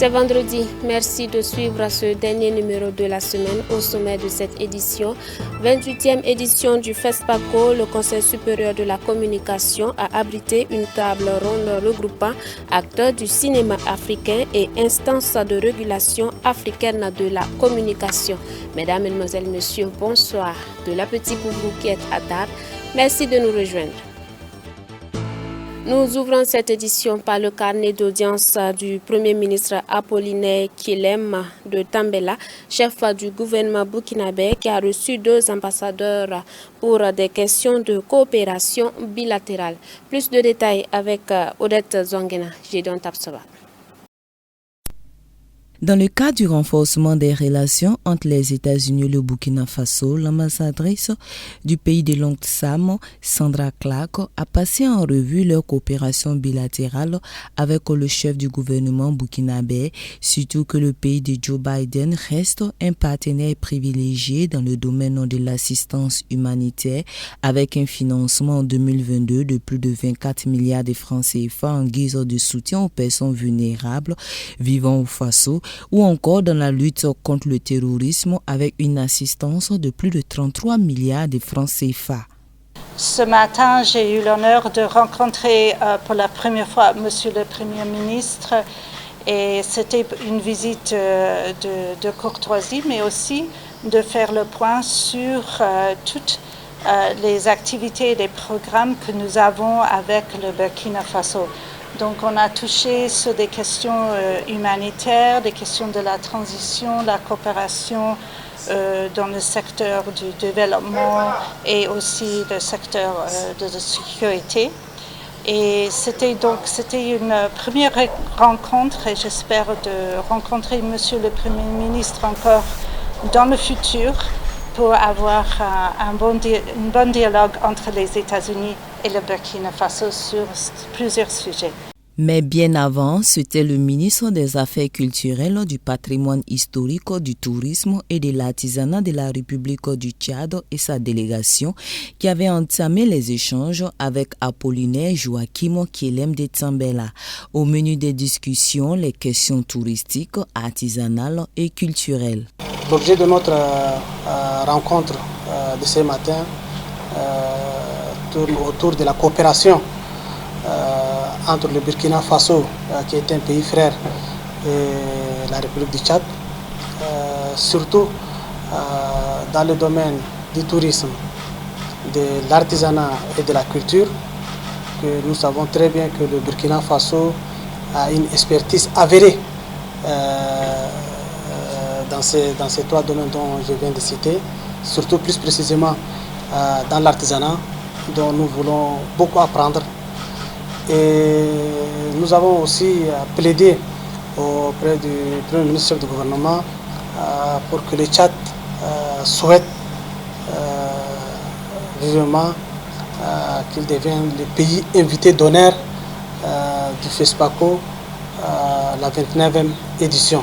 C'est vendredi. Merci de suivre ce dernier numéro de la semaine au sommet de cette édition. 28e édition du FESPACO, le Conseil supérieur de la communication a abrité une table ronde regroupant acteurs du cinéma africain et instances de régulation africaine de la communication. Mesdames, Mesdemoiselles, Messieurs, bonsoir. De la petite boubou qui est à table, merci de nous rejoindre. Nous ouvrons cette édition par le carnet d'audience du Premier ministre Apollinaire Kilem de Tambela, chef du gouvernement burkinabé, qui a reçu 2 ambassadeurs pour des questions de coopération bilatérale. Plus de détails avec Odette Zongena, Gédon Tapsoba. Dans le cadre du renforcement des relations entre les États-Unis et le Burkina Faso, l'ambassadrice du pays de l'oncle Sam, Sandra Clark, a passé en revue leur coopération bilatérale avec le chef du gouvernement burkinabé, surtout que le pays de Joe Biden reste un partenaire privilégié dans le domaine de l'assistance humanitaire avec un financement en 2022 de plus de 24 milliards de francs CFA en guise de soutien aux personnes vulnérables vivant au Faso, ou encore dans la lutte contre le terrorisme avec une assistance de plus de 33 milliards de francs CFA. Ce matin, j'ai eu l'honneur de rencontrer pour la première fois Monsieur le Premier ministre et c'était une visite de courtoisie, mais aussi de faire le point sur toutes les activités et les programmes que nous avons avec le Burkina Faso. Donc on a touché sur des questions humanitaires, des questions de la transition, la coopération dans le secteur du développement et aussi le secteur de la sécurité. Et c'était une première rencontre et j'espère de rencontrer Monsieur le Premier ministre encore dans le futur pour avoir un bon dialogue entre les États-Unis et le Burkina Faso sur plusieurs sujets. Mais bien avant, c'était le ministre des Affaires culturelles, du patrimoine historique, du tourisme et de l'artisanat de la République du Tchad et sa délégation qui avait entamé les échanges avec Apollinaire Joachim Kilem de Tambela. Au menu des discussions, les questions touristiques, artisanales et culturelles. L'objet de notre rencontre de ce matin tourne autour de la coopération entre le Burkina Faso, qui est un pays frère, et la République du Tchad, surtout dans le domaine du tourisme, de l'artisanat et de la culture, que nous savons très bien que le Burkina Faso a une expertise avérée dans ces 3 domaines dont je viens de citer, surtout plus précisément dans l'artisanat, dont nous voulons beaucoup apprendre. Et nous avons aussi plaidé auprès du Premier ministre du gouvernement pour que le Tchad souhaite vivement qu'il devienne le pays invité d'honneur du FESPACO, la 29e édition.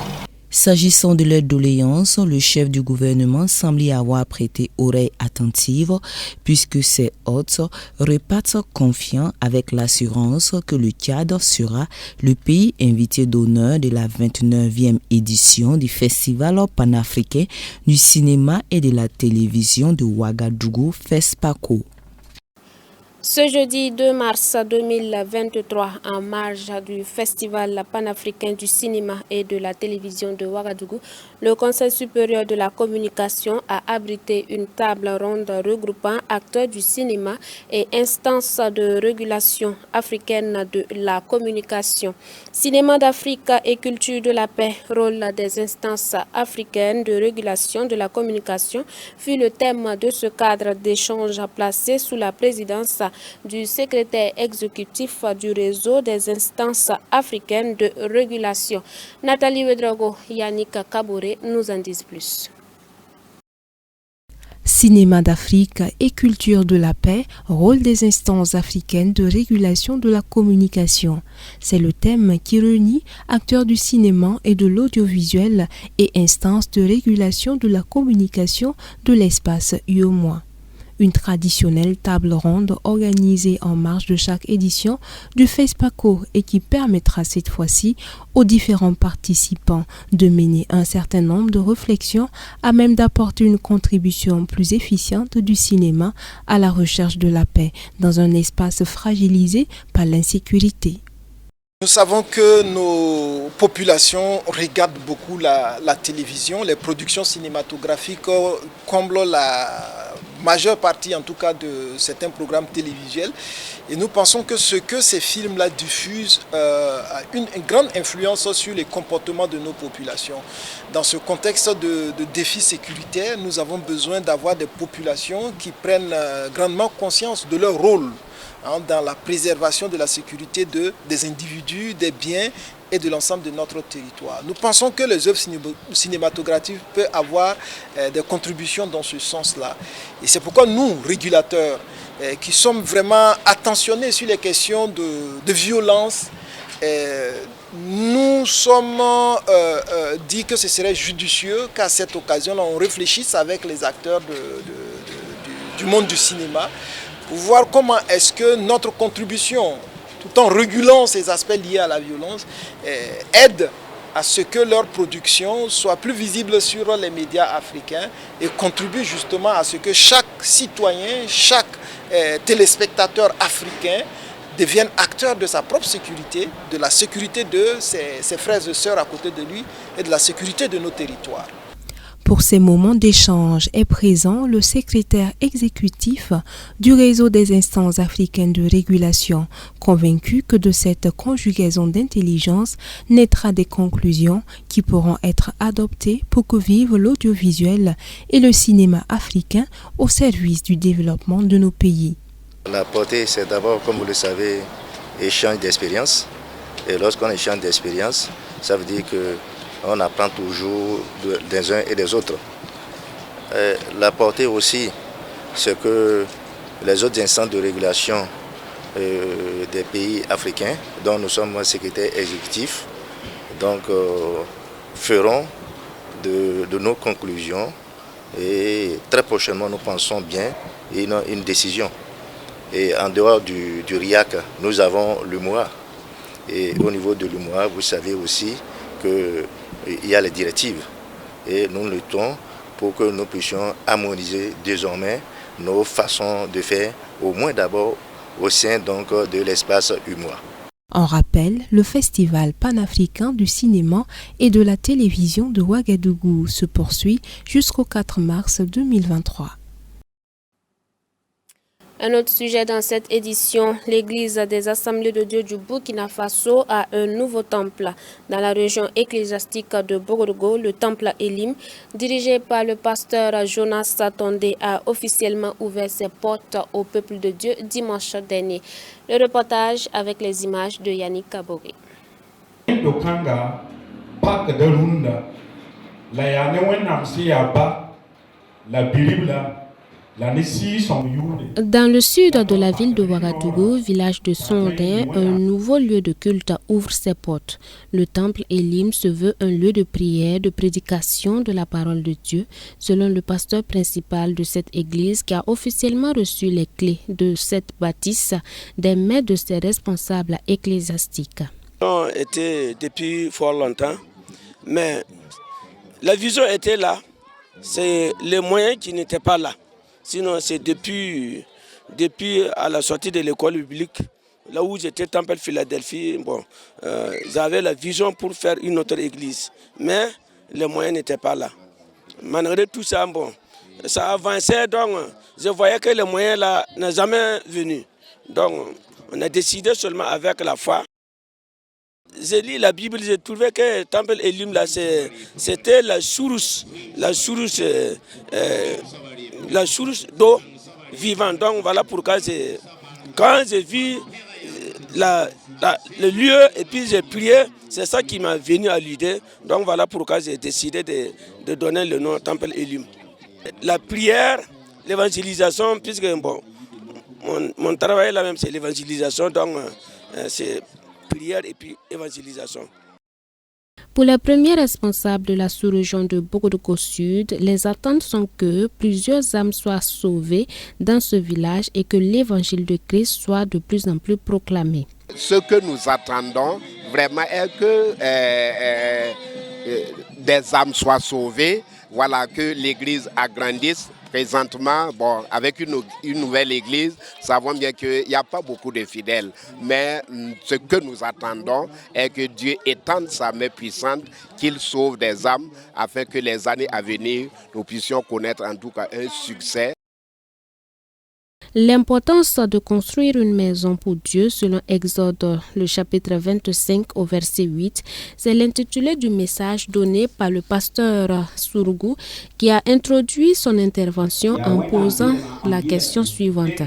S'agissant de leur doléance, le chef du gouvernement semble y avoir prêté oreille attentive puisque ses hôtes repartent confiants avec l'assurance que le Tchad sera le pays invité d'honneur de la 29e édition du Festival panafricain du cinéma et de la télévision de Ouagadougou FESPACO. Ce jeudi 2 mars 2023, en marge du Festival panafricain du cinéma et de la télévision de Ouagadougou, le Conseil supérieur de la communication a abrité une table ronde regroupant acteurs du cinéma et instances de régulation africaine de la communication. Cinéma d'Afrique et culture de la paix, rôle des instances africaines de régulation de la communication fut le thème de ce cadre d'échange placé sous la présidence du secrétaire exécutif du réseau des instances africaines de régulation. Nathalie Wedrago, Yannick Kabouré nous en disent plus. Cinéma d'Afrique et culture de la paix, rôle des instances africaines de régulation de la communication. C'est le thème qui réunit acteurs du cinéma et de l'audiovisuel et instances de régulation de la communication de l'espace UEMOA. Une traditionnelle table ronde organisée en marge de chaque édition du FESPACO et qui permettra cette fois-ci aux différents participants de mener un certain nombre de réflexions à même d'apporter une contribution plus efficiente du cinéma à la recherche de la paix dans un espace fragilisé par l'insécurité. Nous savons que nos populations regardent beaucoup la télévision, les productions cinématographiques comblent la majeure partie en tout cas de certains programmes télévisuels et nous pensons que ce que ces films-là diffusent a une grande influence sur les comportements de nos populations. Dans ce contexte de défis sécuritaires, nous avons besoin d'avoir des populations qui prennent grandement conscience de leur rôle dans la préservation de la sécurité des individus, des biens et de l'ensemble de notre territoire. Nous pensons que les œuvres cinématographiques peuvent avoir des contributions dans ce sens-là. Et c'est pourquoi nous, régulateurs, qui sommes vraiment attentionnés sur les questions de violence, nous sommes dit que ce serait judicieux qu'à cette occasion-là, on réfléchisse avec les acteurs du monde du cinéma pour voir comment est-ce que notre contribution, tout en régulant ces aspects liés à la violence, aide à ce que leur production soit plus visible sur les médias africains et contribue justement à ce que chaque citoyen, chaque téléspectateur africain devienne acteur de sa propre sécurité, de la sécurité de ses frères et sœurs à côté de lui et de la sécurité de nos territoires. Pour ces moments d'échange est présent le secrétaire exécutif du réseau des instances africaines de régulation, convaincu que de cette conjugaison d'intelligence naîtra des conclusions qui pourront être adoptées pour que vive l'audiovisuel et le cinéma africain au service du développement de nos pays. La portée, c'est d'abord, comme vous le savez, échange d'expérience. Et lorsqu'on échange d'expérience, ça veut dire que on apprend toujours des uns et des autres. La portée aussi, c'est que les autres instances de régulation des pays africains, dont nous sommes secrétaires exécutifs, donc feront de nos conclusions et très prochainement, nous pensons bien, une décision. Et en dehors du RIAC, nous avons l'UMOA. Et au niveau de l'UMOA, vous savez aussi qu'il y a les directives et nous luttons pour que nous puissions harmoniser désormais nos façons de faire, au moins d'abord au sein donc de l'espace UMOA. En rappel, le Festival panafricain du cinéma et de la télévision de Ouagadougou se poursuit jusqu'au 4 mars 2023. Un autre sujet dans cette édition, l'église des Assemblées de Dieu du Burkina Faso a un nouveau temple. Dans la région ecclésiastique de Borogo, le temple Elim, dirigé par le pasteur Jonas Tondé, a officiellement ouvert ses portes au peuple de Dieu dimanche dernier. Le reportage avec les images de Yannick Kaboré. Dans le sud de la ville de Ouagadougou, village de Sondin, un nouveau lieu de culte ouvre ses portes. Le temple Elim se veut un lieu de prière, de prédication de la parole de Dieu, selon le pasteur principal de cette église qui a officiellement reçu les clés de cette bâtisse des mains de ses responsables ecclésiastiques. On était depuis fort longtemps, mais la vision était là, c'est les moyens qui n'étaient pas là. Sinon, c'est depuis à la sortie de l'école publique, là où j'étais, Temple Philadelphie, j'avais la vision pour faire une autre église. Mais les moyens n'étaient pas là. Malgré tout ça, ça avançait, donc je voyais que les moyens là n'ont jamais venu. Donc, on a décidé seulement avec la foi. J'ai lu la Bible, j'ai trouvé que Temple Elim là, c'était la source d'eau vivante. Donc voilà pourquoi quand j'ai vu le lieu et puis j'ai prié, c'est ça qui m'a venu à l'idée. Donc voilà pourquoi j'ai décidé de donner le nom Temple Elim. La prière, l'évangélisation, puisque mon travail là même c'est l'évangélisation, donc c'est prière et puis évangélisation. Pour les premiers responsables de la sous-région de Bogodoko Sud, les attentes sont que plusieurs âmes soient sauvées dans ce village et que l'évangile de Christ soit de plus en plus proclamé. Ce que nous attendons vraiment est que des âmes soient sauvées, voilà, que l'Église agrandisse. Présentement, avec une nouvelle église, nous savons bien qu'il n'y a pas beaucoup de fidèles. Mais ce que nous attendons est que Dieu étende sa main puissante, qu'il sauve des âmes, afin que les années à venir, nous puissions connaître en tout cas un succès. L'importance de construire une maison pour Dieu, selon Exode, le chapitre 25 au verset 8, c'est l'intitulé du message donné par le pasteur Sourgou qui a introduit son intervention en posant la question suivante.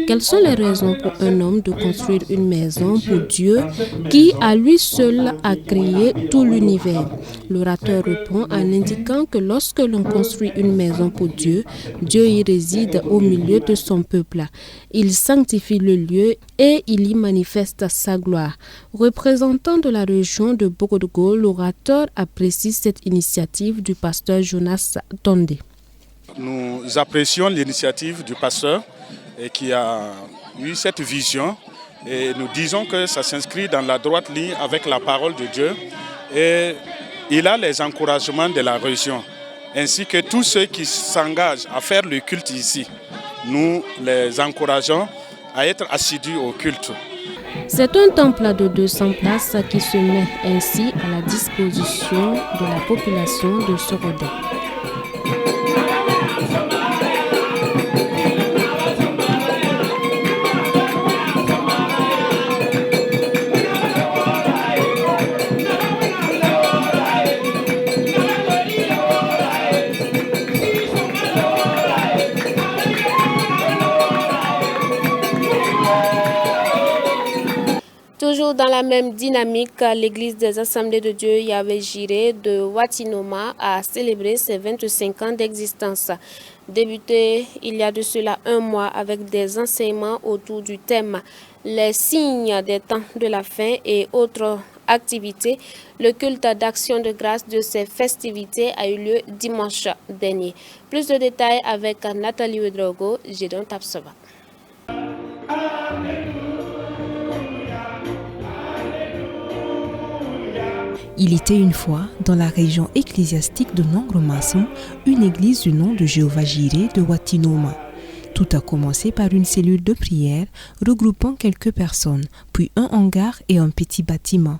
Quelles sont les raisons pour un homme de construire une maison pour Dieu qui, à lui seul, a créé tout l'univers? L'orateur répond en indiquant que lorsque l'on construit une maison pour Dieu, Dieu y réside au milieu de son peuple. Il sanctifie le lieu et il y manifeste sa gloire. Représentant de la région de Bogodoko, l'orateur apprécie cette initiative du pasteur Jonas Tondé. Nous apprécions l'initiative du pasteur qui a eu cette vision et nous disons que ça s'inscrit dans la droite ligne avec la parole de Dieu et il a les encouragements de la région ainsi que tous ceux qui s'engagent à faire le culte ici. Nous les encourageons à être assidus au culte. C'est un temple de 200 places qui se met ainsi à la disposition de la population de Sorodé. Toujours dans la même dynamique, l'église des Assemblées de Dieu Yahvé Jireh de Watinoma a célébré ses 25 ans d'existence. Débuté il y a de cela un mois avec des enseignements autour du thème « Les signes des temps de la fin » et autres activités, le culte d'action de grâce de ces festivités a eu lieu dimanche dernier. Plus de détails avec Nathalie Ouedraogo, Gédon Tapsova. Il était une fois, dans la région ecclésiastique de Nongro-Mason, une église du nom de Jéhovah Jireh de Watinoma. Tout a commencé par une cellule de prière regroupant quelques personnes, puis un hangar et un petit bâtiment.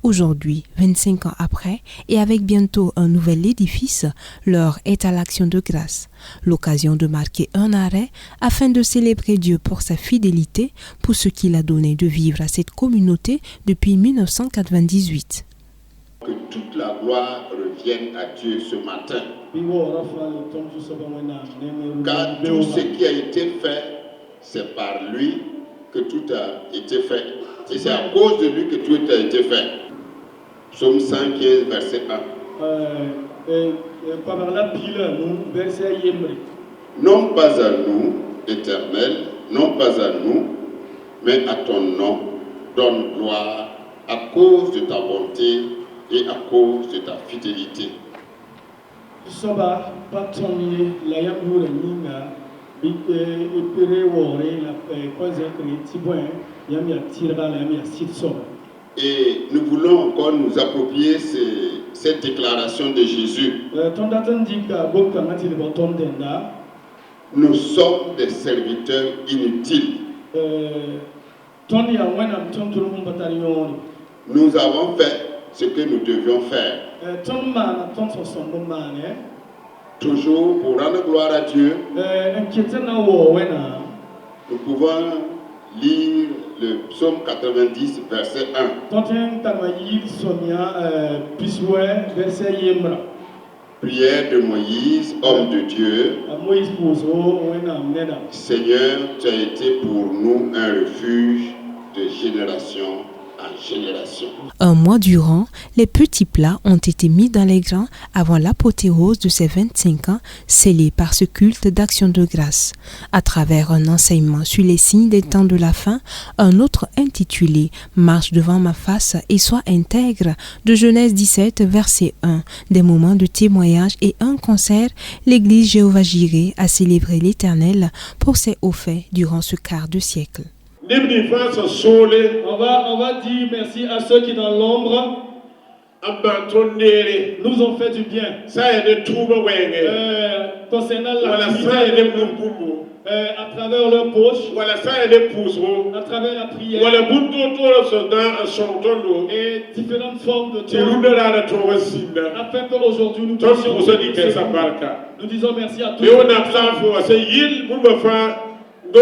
Aujourd'hui, 25 ans après, et avec bientôt un nouvel édifice, l'heure est à l'action de grâce. L'occasion de marquer un arrêt afin de célébrer Dieu pour sa fidélité, pour ce qu'il a donné de vivre à cette communauté depuis 1998. Que toute la gloire revienne à Dieu ce matin. Car tout ce qui a été fait, c'est par lui que tout a été fait. Et c'est à cause de lui que tout a été fait. Psaume 115, verset 1. Non pas à nous, Éternel, non pas à nous, mais à ton nom, donne gloire à cause de ta bonté et à cause de ta fidélité. Et nous voulons encore nous approprier cette déclaration de Jésus. Nous sommes des serviteurs inutiles. Nous avons fait ce que nous devions faire. Toujours pour rendre gloire à Dieu. Nous pouvons lire le psaume 90, verset 1. Prière de Moïse, homme de Dieu. Seigneur, tu as été pour nous un refuge de génération en génération. Un mois durant, les petits plats ont été mis dans les grains avant l'apothéose de ces 25 ans, scellés par ce culte d'action de grâce. À travers un enseignement sur les signes des temps de la fin, un autre intitulé « Marche devant ma face et sois intègre » de Genèse 17, verset 1, des moments de témoignage et un concert, l'église Jéhovah-Jireh a célébré l'Éternel pour ses hauts faits durant ce quart de siècle. On va dire merci à ceux qui dans l'ombre nous ont fait du bien. Concernant l'activité, à travers leur poche, à travers la prière et différentes formes de temps, afin qu'aujourd'hui nous disons merci à tous. Que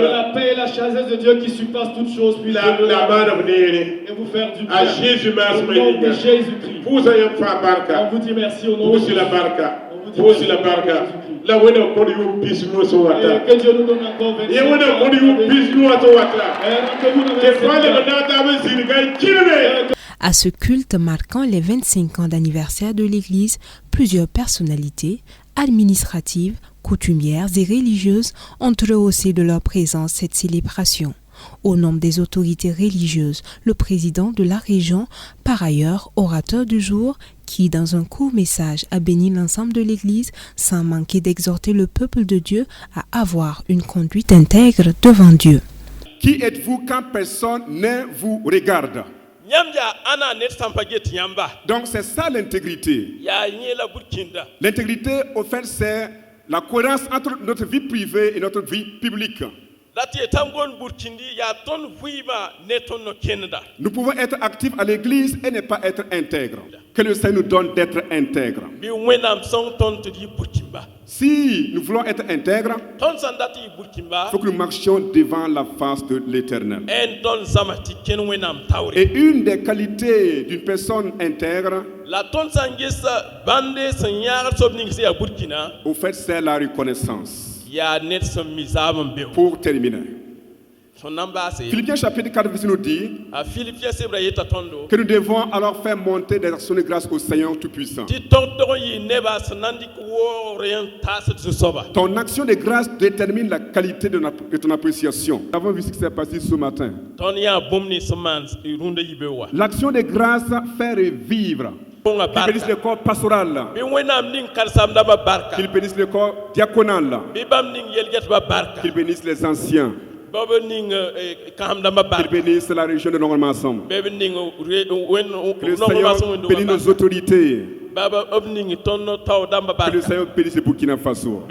la paix et la sagesse de Dieu qui surpasse toutes choses puissent et vous faire du bien. Au nom de Jésus-Christ. On vous dit merci au nom de Jésus. Que Dieu nous donne encore 25 ans. À ce culte marquant les 25 ans d'anniversaire de l'Église, plusieurs personnalités administratives, coutumières et religieuses ont rehaussé de leur présence cette célébration. Au nom des autorités religieuses, le président de la région, par ailleurs orateur du jour, qui dans un court message a béni l'ensemble de l'Église sans manquer d'exhorter le peuple de Dieu à avoir une conduite intègre devant Dieu. Qui êtes-vous quand personne ne vous regarde? Donc c'est ça l'intégrité. L'intégrité, au fait, c'est la cohérence entre notre vie privée et notre vie publique. Nous pouvons être actifs à l'église et ne pas être intègres. Que le Seigneur nous donne d'être intègres. Si nous voulons être intègres, il faut que nous marchions devant la face de l'Éternel. Et une des qualités d'une personne intègre, au fait, c'est la reconnaissance. Pour terminer, Philippiens chapitre 4 verset nous dit que nous devons alors faire monter des actions de grâce au Seigneur Tout-Puissant. Ton action de grâce détermine la qualité de ton appréciation. Nous avons vu ce qui s'est passé ce matin. L'action de grâce fait revivre. Qu'il bénisse le corps pastoral, qu'il bénisse le corps diaconal, qu'il bénisse les anciens, qu'il bénisse la région de Nord-Massam, que le Seigneur bénisse nos autorités, que le Seigneur bénisse le Burkina Faso.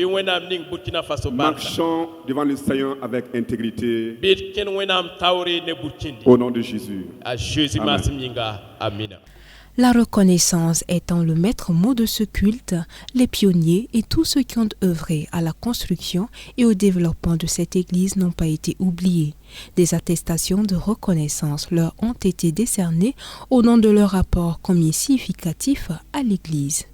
Marchons devant le Seigneur avec intégrité, au nom de Jésus. Amen. La reconnaissance étant le maître mot de ce culte, les pionniers et tous ceux qui ont œuvré à la construction et au développement de cette église n'ont pas été oubliés. Des attestations de reconnaissance leur ont été décernées au nom de leur apport combien significatif à l'église.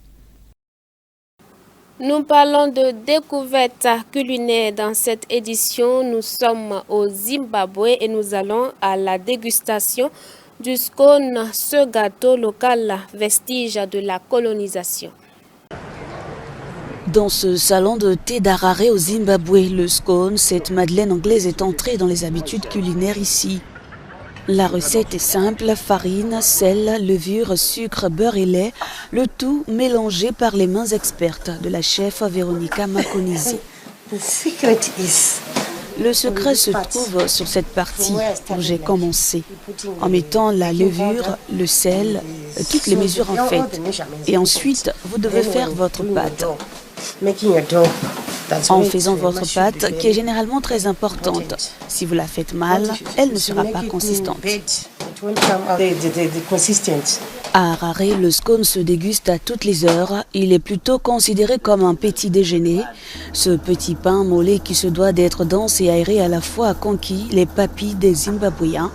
Nous parlons de découvertes culinaires dans cette édition. Nous sommes au Zimbabwe et nous allons à la dégustation du scone, ce gâteau local vestige de la colonisation. Dans ce salon de thé d'Harare au Zimbabwe, le scone, cette madeleine anglaise, est entrée dans les habitudes culinaires ici. La recette est simple, farine, sel, levure, sucre, beurre et lait, le tout mélangé par les mains expertes de la chef Veronica Makonisi. Le secret se trouve sur cette partie où j'ai commencé, en mettant la levure, le sel, toutes les mesures en fait. Et ensuite, vous devez faire votre pâte. En faisant votre pâte, qui est généralement très importante. Si vous la faites mal, elle ne sera pas consistante. À Harare, le scone se déguste à toutes les heures. Il est plutôt considéré comme un petit déjeuner. Ce petit pain mollet qui se doit d'être dense et aéré à la fois a conquis les papilles des Zimbabwéens.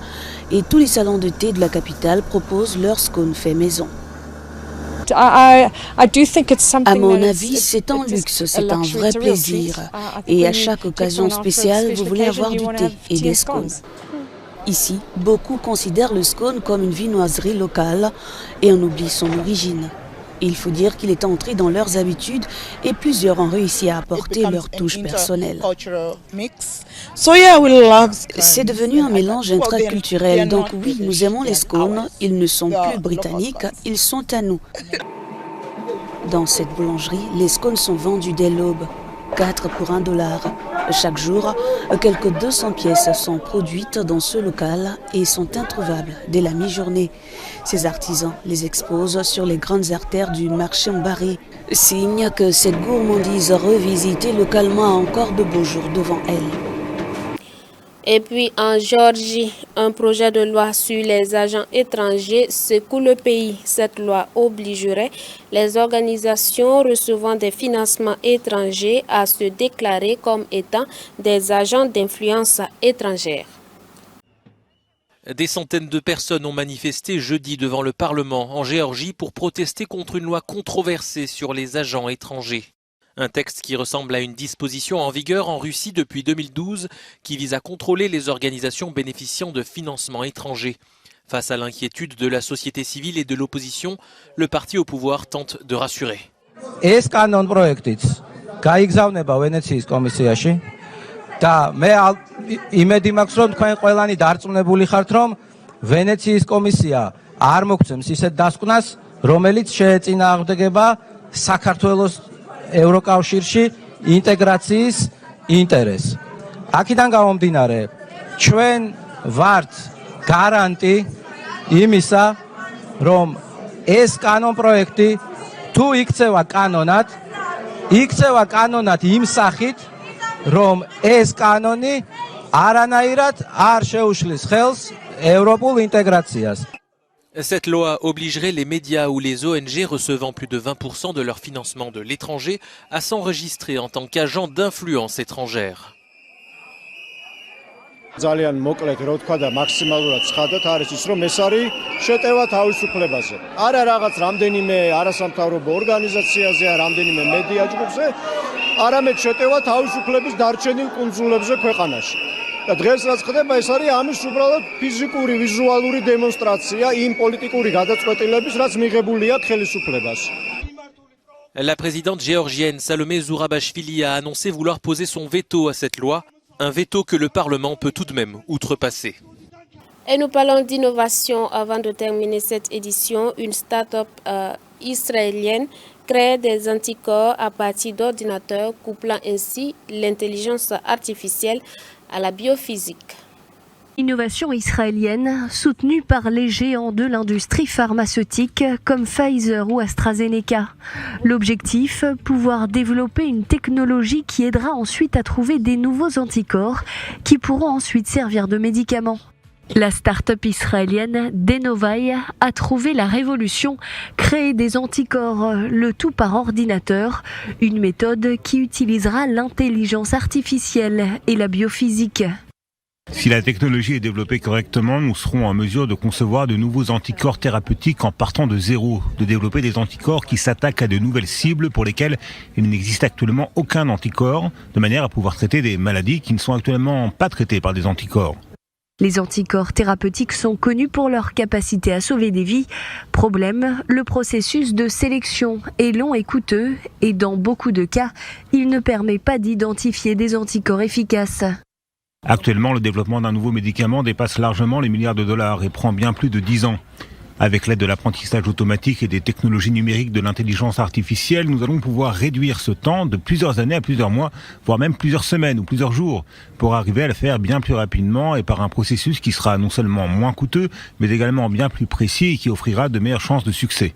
Et tous les salons de thé de la capitale proposent leur scone fait maison. À mon avis, c'est un luxe, c'est un vrai plaisir. Et à chaque occasion spéciale, vous voulez avoir du thé et des scones. Ici, beaucoup considèrent le scone comme une viennoiserie locale et on oublie son origine. Il faut dire qu'il est entré dans leurs habitudes et plusieurs ont réussi à apporter leur touche personnelle. C'est devenu un mélange intraculturel, donc oui, nous aimons les scones, ils ne sont plus britanniques, ils sont à nous. Dans cette boulangerie, les scones sont vendus dès l'aube, 4 pour $1. Chaque jour, quelques 200 pièces sont produites dans ce local et sont introuvables dès la mi-journée. Ces artisans les exposent sur les grandes artères du marché Mbari, signe que cette gourmandise revisitée localement a encore de beaux jours devant elle. Et puis en Géorgie, un projet de loi sur les agents étrangers secoue le pays. Cette loi obligerait les organisations recevant des financements étrangers à se déclarer comme étant des agents d'influence étrangère. Des centaines de personnes ont manifesté jeudi devant le Parlement en Géorgie pour protester contre une loi controversée sur les agents étrangers. Un texte qui ressemble à une disposition en vigueur en Russie depuis 2012 qui vise à contrôler les organisations bénéficiant de financements étrangers. Face à l'inquiétude de la société civile et de l'opposition, le parti au pouvoir tente de rassurer. და მე იმედი მაქვს რომ თქვენ ყველანი დარწმუნებული ხართ რომ ვენეციის კომისია არ მოგცემს ისეთ დასკვნას რომელიც შეეწინააღმდეგება საქართველოს ევროკავშირში ინტეგრაციის ინტერესს. აქედან გამომდინარე ჩვენ ვართ გარანტი იმისა რომ ეს კანონპროექტი თუ იქცევა კანონად იმ სახით რომ ეს კანონი არანაირად არ შეუშლის ხელს ევროპულ ინტეგრაციას. Cette loi obligerait les médias ou les ONG recevant plus de 20% de leur financement de l'étranger à s'enregistrer en tant qu'agents d'influence étrangère. ძალიან მოკლედ რო თქვა და მაქსიმალურად ცხადად არის ის რომ ეს არის შეტევა თავისუფლებაზე. არა რაღაც რამდენიმე არასამთავრობო ორგანიზაციაზე, რამდენიმე მედია ჯგუფზე, არამედ შეტევა თავისუფლების დარჩენილ კუნძულებზე ქვეყანაში. და დღეს რაც ხდება ეს არის ამის უბრალოდ ფიზიკური ვიზუალური დემონსტრაცია იმ პოლიტიკური გადაწყვეტილების რაც მიღებული აქვს ხელისუფლებას. La présidente géorgienne Salomé Zourabashvili a annoncé vouloir poser son veto à cette loi. Un veto que le Parlement peut tout de même outrepasser. Et nous parlons d'innovation avant de terminer cette édition. Une start-up israélienne crée des anticorps à partir d'ordinateurs, couplant ainsi l'intelligence artificielle à la biophysique. Innovation israélienne soutenue par les géants de l'industrie pharmaceutique comme Pfizer ou AstraZeneca. L'objectif, pouvoir développer une technologie qui aidera ensuite à trouver des nouveaux anticorps qui pourront ensuite servir de médicaments. La start-up israélienne Denovai a trouvé la révolution, créer des anticorps, le tout par ordinateur, une méthode qui utilisera l'intelligence artificielle et la biophysique. Si la technologie est développée correctement, nous serons en mesure de concevoir de nouveaux anticorps thérapeutiques en partant de zéro, de développer des anticorps qui s'attaquent à de nouvelles cibles pour lesquelles il n'existe actuellement aucun anticorps, de manière à pouvoir traiter des maladies qui ne sont actuellement pas traitées par des anticorps. Les anticorps thérapeutiques sont connus pour leur capacité à sauver des vies. Problème, le processus de sélection est long et coûteux et dans beaucoup de cas, il ne permet pas d'identifier des anticorps efficaces. Actuellement, le développement d'un nouveau médicament dépasse largement les milliards de dollars et prend bien plus de 10 ans. Avec l'aide de l'apprentissage automatique et des technologies numériques de l'intelligence artificielle, nous allons pouvoir réduire ce temps de plusieurs années à plusieurs mois, voire même plusieurs semaines ou plusieurs jours, pour arriver à le faire bien plus rapidement et par un processus qui sera non seulement moins coûteux, mais également bien plus précis et qui offrira de meilleures chances de succès.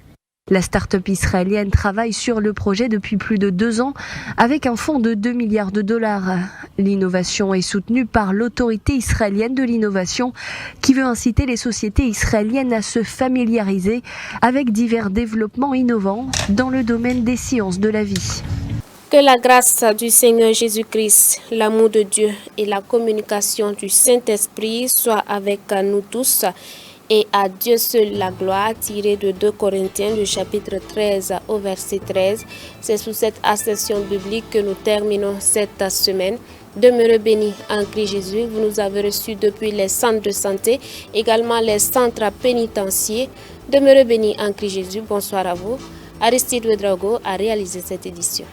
La start-up israélienne travaille sur le projet depuis plus de 2 ans avec un fonds de 2 milliards de dollars. L'innovation est soutenue par l'autorité israélienne de l'innovation qui veut inciter les sociétés israéliennes à se familiariser avec divers développements innovants dans le domaine des sciences de la vie. Que la grâce du Seigneur Jésus-Christ, l'amour de Dieu et la communication du Saint-Esprit soient avec nous tous. et à Dieu seul la gloire, tiré de 2 Corinthiens du chapitre 13 au verset 13. C'est sous cette assertion biblique que nous terminons cette semaine. Demeurez bénis en Christ Jésus. Vous nous avez reçus depuis les centres de santé, également les centres pénitentiaires. Demeurez bénis en Christ Jésus. Bonsoir à vous. Aristide Ouedraogo a réalisé cette édition.